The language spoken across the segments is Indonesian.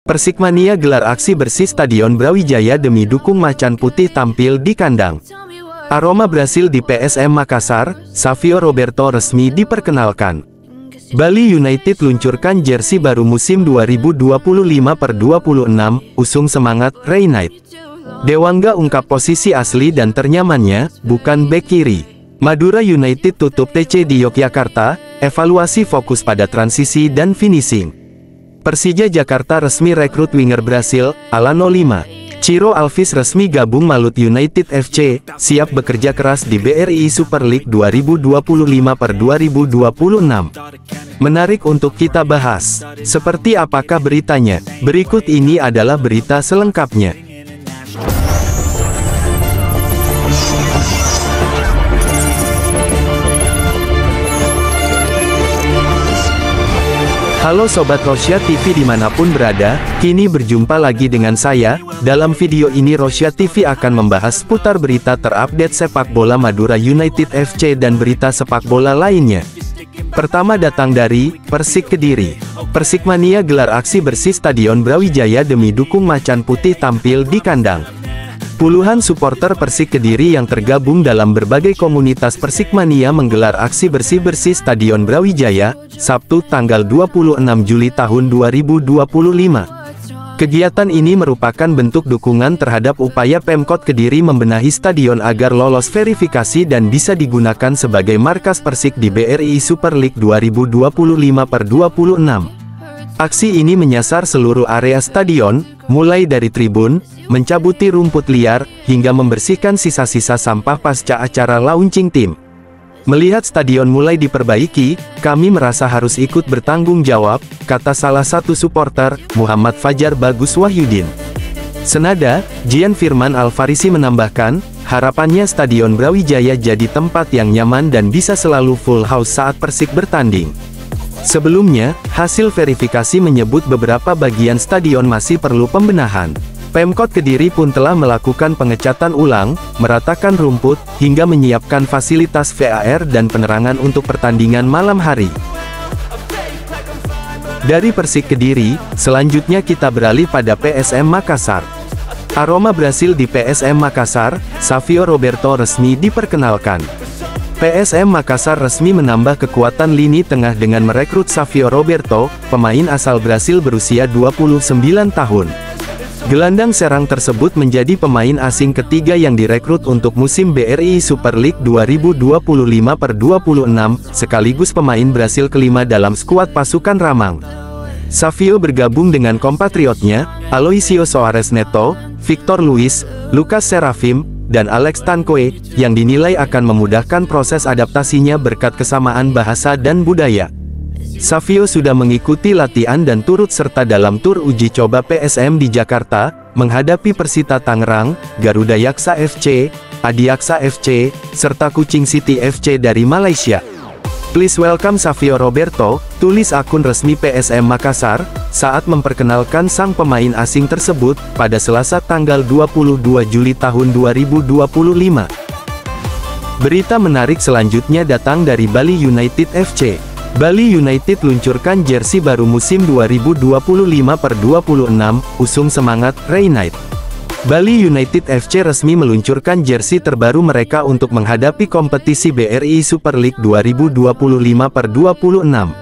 Persikmania gelar aksi bersih Stadion Brawijaya demi dukung Macan Putih tampil di kandang. Aroma Brasil di PSM Makassar, Savio Roberto resmi diperkenalkan. Bali United luncurkan jersey baru musim 2025/26, usung semangat Reunite. Dewangga ungkap posisi asli dan ternyamannya, bukan bek kiri. Madura United tutup TC di Yogyakarta, evaluasi fokus pada transisi dan finishing. Persija Jakarta resmi rekrut winger Brasil, Alano 5. Ciro Alves resmi gabung Malut United FC, siap bekerja keras di BRI Super League 2025/2026. Menarik untuk kita bahas. Seperti apakah beritanya? Berikut ini adalah berita selengkapnya. Halo Sobat Rosya TV dimanapun berada, kini berjumpa lagi dengan saya. Dalam video ini Rosya TV akan membahas seputar berita terupdate sepak bola Madura United FC dan berita sepak bola lainnya. Pertama datang dari Persik Kediri. Persikmania gelar aksi bersih Stadion Brawijaya demi dukung Macan Putih tampil di kandang. Puluhan supporter Persik Kediri yang tergabung dalam berbagai komunitas Persikmania menggelar aksi bersih-bersih Stadion Brawijaya, Sabtu tanggal 26 Juli tahun 2025. Kegiatan ini merupakan bentuk dukungan terhadap upaya Pemkot Kediri membenahi stadion agar lolos verifikasi dan bisa digunakan sebagai markas Persik di BRI Super League 2025/26. Aksi ini menyasar seluruh area stadion, mulai dari tribun, mencabuti rumput liar, hingga membersihkan sisa-sisa sampah pasca acara launching tim. Melihat stadion mulai diperbaiki, kami merasa harus ikut bertanggung jawab, kata salah satu supporter, Muhammad Fajar Bagus Wahyudin. Senada, Gian Firman Alfarisi menambahkan, harapannya Stadion Brawijaya jadi tempat yang nyaman dan bisa selalu full house saat Persik bertanding. Sebelumnya, hasil verifikasi menyebut beberapa bagian stadion masih perlu pembenahan. Pemkot Kediri pun telah melakukan pengecatan ulang, meratakan rumput, hingga menyiapkan fasilitas VAR dan penerangan untuk pertandingan malam hari. Dari Persik Kediri, selanjutnya kita beralih pada PSM Makassar. Aroma Brasil di PSM Makassar, Savio Roberto resmi diperkenalkan. PSM Makassar resmi menambah kekuatan lini tengah dengan merekrut Savio Roberto, pemain asal Brasil berusia 29 tahun. Gelandang serang tersebut menjadi pemain asing ketiga yang direkrut untuk musim BRI Super League 2025/26, sekaligus pemain Brasil kelima dalam skuad pasukan Ramang. Savio bergabung dengan kompatriotnya, Aloisio Soares Neto, Victor Luis, Lucas Serafim, dan Alex Tankoe, yang dinilai akan memudahkan proses adaptasinya berkat kesamaan bahasa dan budaya. Savio sudah mengikuti latihan dan turut serta dalam tur uji coba PSM di Jakarta, menghadapi Persita Tangerang, Garuda Yaksa FC, Adiaksa FC, serta Kucing City FC dari Malaysia. Please welcome Savio Roberto, tulis akun resmi PSM Makassar, saat memperkenalkan sang pemain asing tersebut, pada Selasa tanggal 22 Juli tahun 2025. Berita menarik selanjutnya datang dari Bali United FC. Bali United luncurkan jersey baru musim 2025/26, usung semangat Reunite. Bali United FC resmi meluncurkan jersey terbaru mereka untuk menghadapi kompetisi BRI Super League 2025/26.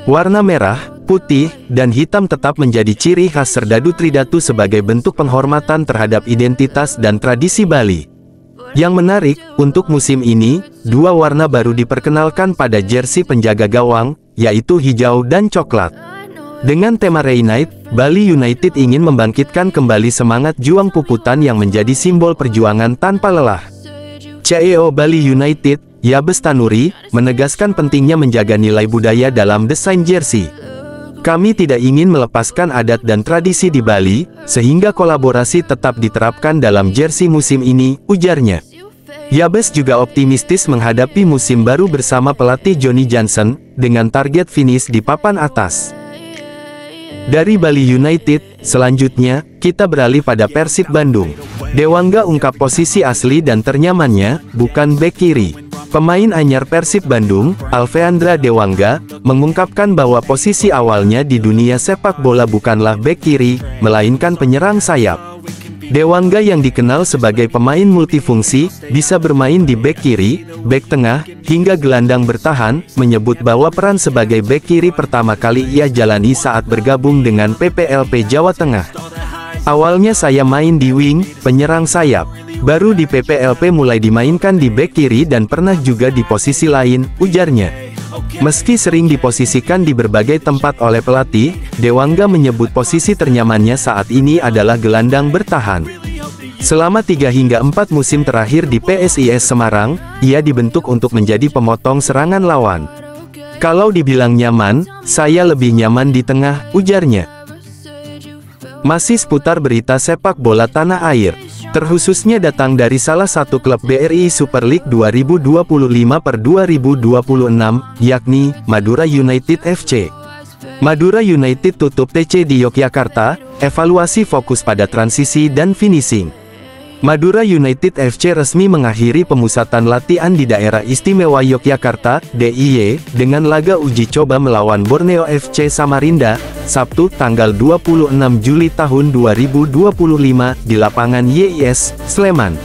Warna merah, putih, dan hitam tetap menjadi ciri khas Serdadu Tridatu sebagai bentuk penghormatan terhadap identitas dan tradisi Bali. Yang menarik, untuk musim ini, dua warna baru diperkenalkan pada jersey penjaga gawang, yaitu hijau dan coklat. Dengan tema Reunite, Bali United ingin membangkitkan kembali semangat juang puputan yang menjadi simbol perjuangan tanpa lelah. CEO Bali United, Yabes Tanuri, menegaskan pentingnya menjaga nilai budaya dalam desain jersey. Kami tidak ingin melepaskan adat dan tradisi di Bali, sehingga kolaborasi tetap diterapkan dalam jersey musim ini, ujarnya. Yabes juga optimistis menghadapi musim baru bersama pelatih Johnny Johnson, dengan target finish di papan atas. Dari Bali United, selanjutnya, kita beralih pada Persib Bandung. Dewangga ungkap posisi asli dan ternyamannya, bukan bek kiri. Pemain anyar Persib Bandung, Alveandra Dewangga, mengungkapkan bahwa posisi awalnya di dunia sepak bola bukanlah bek kiri, melainkan penyerang sayap. Dewangga yang dikenal sebagai pemain multifungsi, bisa bermain di bek kiri, bek tengah, hingga gelandang bertahan, menyebut bahwa peran sebagai bek kiri pertama kali ia jalani saat bergabung dengan PPLP Jawa Tengah. Awalnya saya main di wing, penyerang sayap. Baru di PPLP mulai dimainkan di bek kiri dan pernah juga di posisi lain, ujarnya. Meski sering diposisikan di berbagai tempat oleh pelatih, Dewangga menyebut posisi ternyamannya saat ini adalah gelandang bertahan. Selama 3 hingga 4 musim terakhir di PSIS Semarang, ia dibentuk untuk menjadi pemotong serangan lawan. Kalau dibilang nyaman, saya lebih nyaman di tengah, ujarnya. Masih seputar berita sepak bola tanah air, terkhususnya datang dari salah satu klub BRI Super League 2025/2026, yakni Madura United FC. Madura United tutup TC di Yogyakarta, evaluasi fokus pada transisi dan finishing. Madura United FC resmi mengakhiri pemusatan latihan di Daerah Istimewa Yogyakarta, DIY, dengan laga uji coba melawan Borneo FC Samarinda, Sabtu, tanggal 26 Juli tahun 2025, di lapangan YIS, Sleman.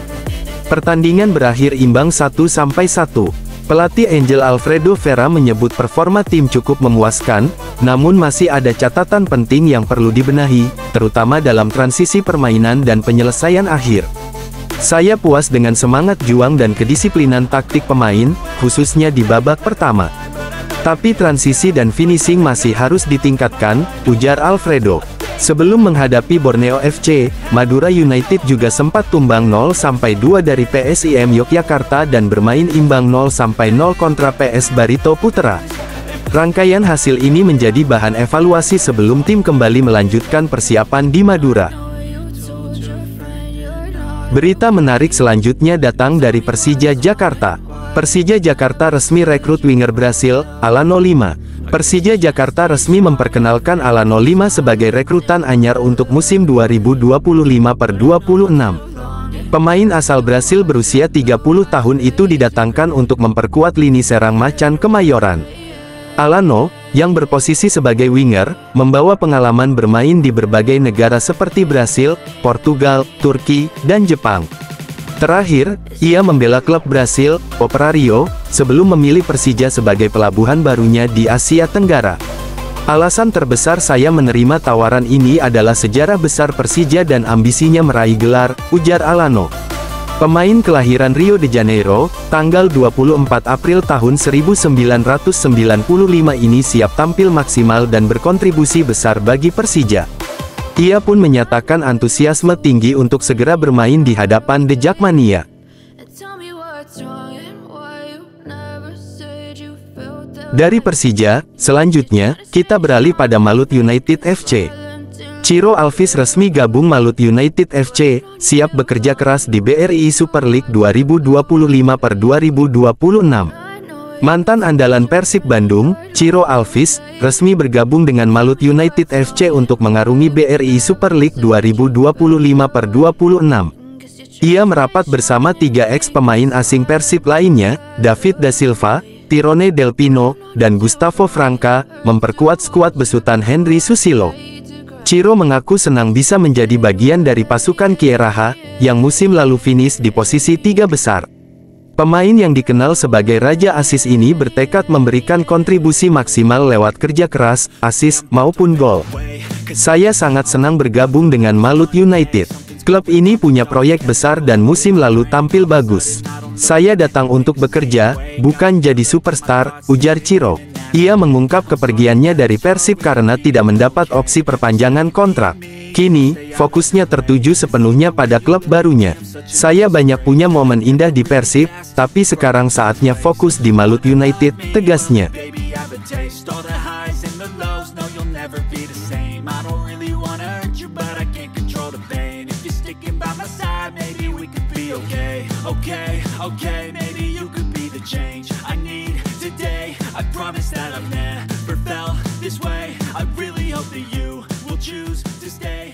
Pertandingan berakhir imbang 1-1. Pelatih Angel Alfredo Vera menyebut performa tim cukup memuaskan, namun masih ada catatan penting yang perlu dibenahi, terutama dalam transisi permainan dan penyelesaian akhir. Saya puas dengan semangat juang dan kedisiplinan taktik pemain, khususnya di babak pertama. Tapi transisi dan finishing masih harus ditingkatkan, ujar Alfredo. Sebelum menghadapi Borneo FC, Madura United juga sempat tumbang 0-2 dari PSIM Yogyakarta dan bermain imbang 0-0 kontra PS Barito Putra. Rangkaian hasil ini menjadi bahan evaluasi sebelum tim kembali melanjutkan persiapan di Madura. Berita menarik selanjutnya datang dari Persija Jakarta. Persija Jakarta resmi rekrut winger Brasil, Alano Lima. Persija Jakarta resmi memperkenalkan Alano Lima sebagai rekrutan anyar untuk musim 2025/26. Pemain asal Brasil berusia 30 tahun itu didatangkan untuk memperkuat lini serang Macan Kemayoran. Alano, yang berposisi sebagai winger, membawa pengalaman bermain di berbagai negara seperti Brasil, Portugal, Turki, dan Jepang. Terakhir, ia membela klub Brasil, Operário, sebelum memilih Persija sebagai pelabuhan barunya di Asia Tenggara. Alasan terbesar saya menerima tawaran ini adalah sejarah besar Persija dan ambisinya meraih gelar, ujar Alano. Pemain kelahiran Rio de Janeiro, tanggal 24 April tahun 1995 ini siap tampil maksimal dan berkontribusi besar bagi Persija. Ia pun menyatakan antusiasme tinggi untuk segera bermain di hadapan The Jackmania. Dari Persija, selanjutnya, kita beralih pada Malut United FC. Ciro Alvis resmi gabung Malut United FC, siap bekerja keras di BRI Super League 2025/2026. Mantan andalan Persib Bandung, Ciro Alvis, resmi bergabung dengan Malut United FC untuk mengarungi BRI Super League 2025/26. Ia merapat bersama 3 ex-pemain asing Persib lainnya, David da Silva, Tirone Del Pino, dan Gustavo Franca, memperkuat skuad besutan Henry Susilo. Ciro mengaku senang bisa menjadi bagian dari pasukan Kieraha, yang musim lalu finish di posisi 3 besar. Pemain yang dikenal sebagai Raja Asis ini bertekad memberikan kontribusi maksimal lewat kerja keras, asis, maupun gol. Saya sangat senang bergabung dengan Malut United. Klub ini punya proyek besar dan musim lalu tampil bagus. Saya datang untuk bekerja, bukan jadi superstar, ujar Ciro. Ia mengungkap kepergiannya dari Persib karena tidak mendapat opsi perpanjangan kontrak. Kini, fokusnya tertuju sepenuhnya pada klub barunya. Saya banyak punya momen indah di Persib, tapi sekarang saatnya fokus di Malut United, tegasnya. Promise that I've never felt this way. I really hope that you will choose to stay.